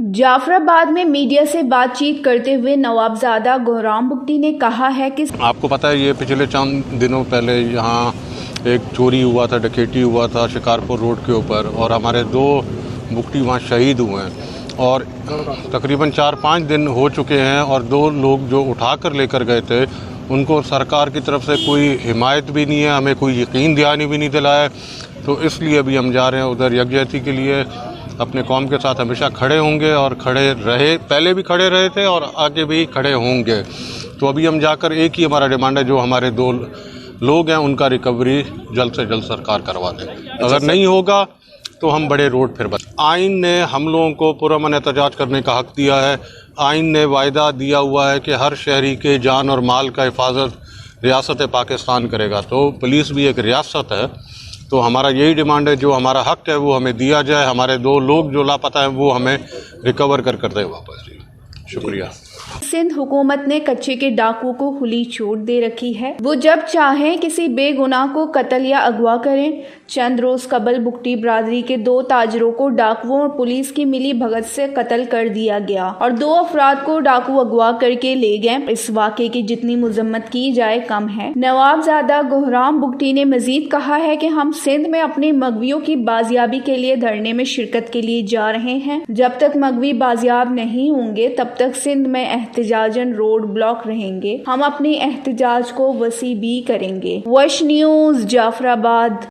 जाफराबाद में मीडिया से बातचीत करते हुए नवाबजादा गुहराम बुगटी ने कहा है कि आपको पता है ये पिछले चंद दिनों पहले यहाँ एक चोरी हुआ था, डकैती हुआ था शिकारपुर रोड के ऊपर, और हमारे 2 बुगटी वहाँ शहीद हुए हैं और तकरीबन 4-5 दिन हो चुके हैं। और 2 लोग जो उठा कर लेकर गए थे उनको सरकार की तरफ से कोई हिमायत भी नहीं है, हमें कोई यकीन दहानी भी नहीं दिलाया। तो इसलिए अभी हम जा रहे हैं उधर यकजहती के लिए। अपने कौम के साथ हमेशा खड़े होंगे और खड़े रहे, पहले भी खड़े रहे थे और आगे भी खड़े होंगे। तो अभी हम जाकर एक ही हमारा डिमांड है, जो हमारे 2 लोग हैं उनका रिकवरी जल्द से जल्द सरकार करवा दे। अगर नहीं होगा तो हम बड़े रोड फिर बस। आइन ने हम लोगों को पुरअमन एहतजाज करने का हक़ दिया है। आइन ने वायदा दिया हुआ है कि हर शहरी के जान और माल का हिफाजत रियासत पाकिस्तान करेगा। तो पुलिस भी एक रियासत है, तो हमारा यही डिमांड है, जो हमारा हक़ है वो हमें दिया जाए। हमारे 2 लोग जो लापता हैं वो हमें रिकवर कर दे वापस। शुक्रिया। सिंध हुकूमत ने कच्चे के डाकुओं को खुली छूट दे रखी है, वो जब चाहें किसी बेगुनाह को कत्ल या अगवा करें। चंद रोज कबल बुगटी बरादरी के 2 ताजरों को डाकुओं और पुलिस की मिली भगत से कत्ल कर दिया गया और 2 अफराद को डाकू अगवा करके ले गए। इस वाक़े की जितनी मजम्मत की जाए कम है। नवाबजादा गुहराम बुगटी ने मजीद कहा है कि हम सिंध में अपनी मगवियों की बाजियाबी के लिए धरने में शिरकत के लिए जा रहे हैं। जब तक मगवी बाजियाब नहीं होंगे तब तक सिंध में एहतजाजन रोड ब्लॉक रहेंगे। हम अपनी एहतजाज को वसी भी करेंगे। वश न्यूज़, जाफराबाद।